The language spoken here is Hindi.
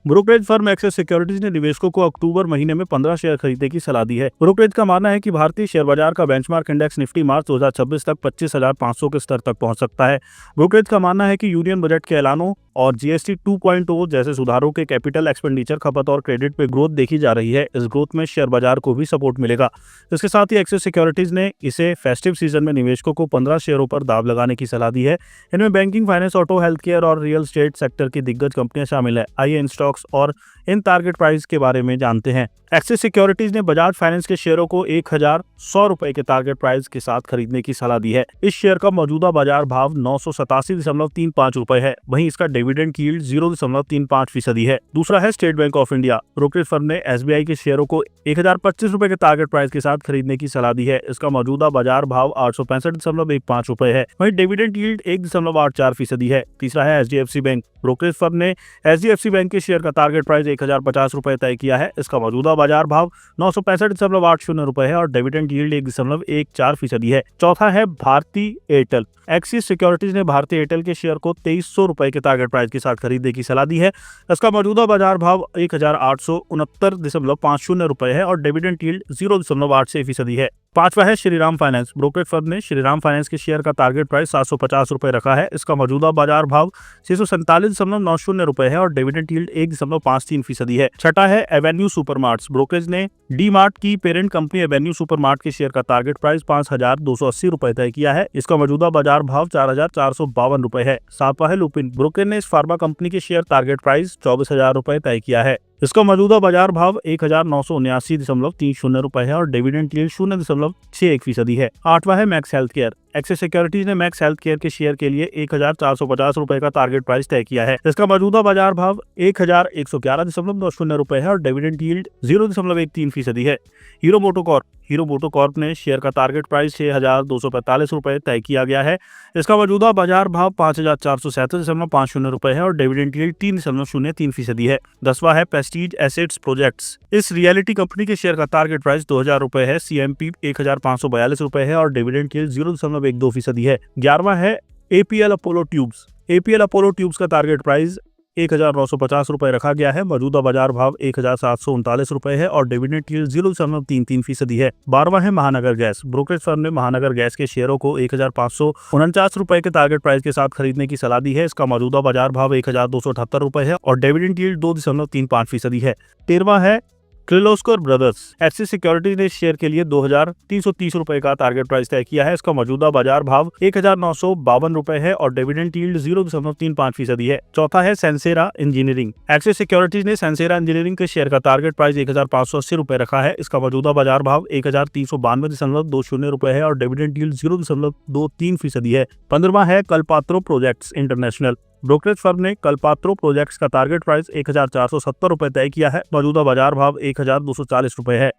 ब्रोकरेज फर्म एक्सेस सिक्योरिटीज ने निवेशकों को अक्टूबर महीने में 15 शेयर खरीदने की सलाह दी है। ब्रोकरेज का मानना है कि भारतीय शेयर बाजार का बेंचमार्क इंडेक्स निफ्टी मार्च 2026 तक 25,500 के स्तर तक पहुंच सकता है। ब्रोकरेज का मानना है कि यूनियन बजट के ऐलानों और जीएसटी 2.0 जैसे सुधारों के कैपिटल एक्सपेंडिचर, खपत और क्रेडिट पे ग्रोथ देखी जा रही है। इस ग्रोथ में शेयर बाजार को भी सपोर्ट मिलेगा। इसके साथ ही एक्सेस सिक्योरिटीज ने इसे फेस्टिव सीजन में निवेशकों को 15 शेयरों पर दाव लगाने की सलाह दी है। इनमें banking, finance, auto, health care और रियल एस्टेट सेक्टर की दिग्गज कंपनियां शामिल है। आइए इन स्टॉक्स और इन टारगेट प्राइस के बारे में जानते हैं। एक्सिस सिक्योरिटीज ने बजाज फाइनेंस के शेयरों को 1,100 रुपए के टारगेट प्राइस के साथ खरीदने की सलाह दी है। इस शेयर का मौजूदा बाजार भाव 987.35 रुपए है। वहीं इसका डिविडेंड यील्ड 0.35% है। दूसरा है state bank of India. Brokerage firm ने एसबीआई के शेयरों को 1,025 रुपए के टारगेट प्राइस के साथ खरीदने की सलाह दी है। इसका मौजूदा बाजार भाव 865.15 रुपए है। वहीं डिविडेंड यील्ड 1.84% है। तीसरा है एचडीएफसी बैंक। ब्रोकरेज फर्म ने एचडीएफसी बैंक के शेयर का टारगेट प्राइस 1,050 रुपए तय किया है। इसका मौजूदा बाजार भाव 965.80 रुपए है और डिविडेंड यील्ड 1.14% है। चौथा है भारती एयरटेल। एक्सिस सिक्योरिटीज ने भारती एयरटेल के शेयर को 2,300 रुपए के टारगेट प्राइस के साथ खरीदने की सलाह दी है। इसका मौजूदा बाजार भाव 1,869.50 रुपए है और डिविडेंड यील्ड 0.86% है। पांचवा है श्रीराम फाइनेंस। ब्रोकरेज फर्म ने श्रीराम फाइनेंस के शेयर का टारगेट प्राइस 750 रुपए रखा है। इसका मौजूदा बाजार भाव 647.90 रुपए है और डिविडेंड यील्ड 1.53% है। छठा है एवेन्यू सुपरमार्ट्स। ब्रोकरेज ने डी मार्ट की पेरेंट कंपनी एवेन्यू सुपरमार्ट के शेयर का टारगेट प्राइस 5,280 रुपए तय किया है। इसका मौजूदा बाजार भाव 4,452 रुपए है। सातवां है लुपिन। ब्रोकरेज ने इस फार्मा कंपनी के शेयर टारगेट प्राइस 24,000 रुपए तय किया है। इसका मौजूदा बाजार भाव 1,979.30 रुपए है और डिविडेंड यील्ड 0.61% है। आठवां है max health care. Axis securities ने मैक्स हेल्थ केयर के शेयर के लिए 1,450 रुपए का टारगेट प्राइस तय किया है। इसका मौजूदा बाजार भाव 1,111.90 रुपए है और डिविडेंड यील्ड 0.13% है। Hero MotoCorp. हीरो मोटोकॉर्प ने शेयर का टारगेट प्राइस 6,245 रुपए तय किया गया है। इसका मौजूदा बाजार भाव 5,437.50 रुपए है और डिविडेंड यील्ड 3.03% है। 10वां है प्रेस्टीज एसेट्स प्रोजेक्ट्स। इस रियलिटी कंपनी के शेयर का टारगेट प्राइस 2,000 रुपए है। सीएमपी 1,542 रुपए है और डिविडेंड यील्ड 0.12% है। 11वां है APL Apollo tubes. APL Apollo tubes का टारगेट प्राइस 1,950 रुपए रखा गया है। मौजूदा बाजार भाव 1,739 रुपए है और डिविडेंड यील्ड 0.33% है। 12वां है महानगर गैस। ब्रोकरेज फर्म ने महानगर गैस के शेयरों को 1,549 रुपए के टारगेट प्राइस के साथ खरीदने की सलाह दी है। इसका मौजूदा बाजार भाव 1,278 रुपए है और डिविडेंड यील्ड 2.35% है। 13वां है किर्लोस्कर ब्रदर्स। एक्सिस सिक्योरिटीज ने शेयर के लिए 2,330 रुपए का टारगेट प्राइस तय किया है। इसका मौजूदा बाजार भाव 1,952 रुपए है और डिविडेंड यील्ड 0.35% है। चौथा है सेंसेरा इंजीनियरिंग। एक्सिस सिक्योरिटीज ने सेंसेरा इंजीनियरिंग के शेयर का टारगेट प्राइस 1,580 रुपए रखा है। इसका मौजूदा बाजार भाव 1,392.20 रुपए है और डिविडेंड यील्ड 0.23% है। 15वां है कल्पात्रो प्रोजेक्ट्स इंटरनेशनल। ब्रोकरेज फर्म ने कल्पात्रो प्रोजेक्ट्स का टारगेट प्राइस 1,470 रुपए तय किया है। मौजूदा बाजार भाव 1,240 रुपए है।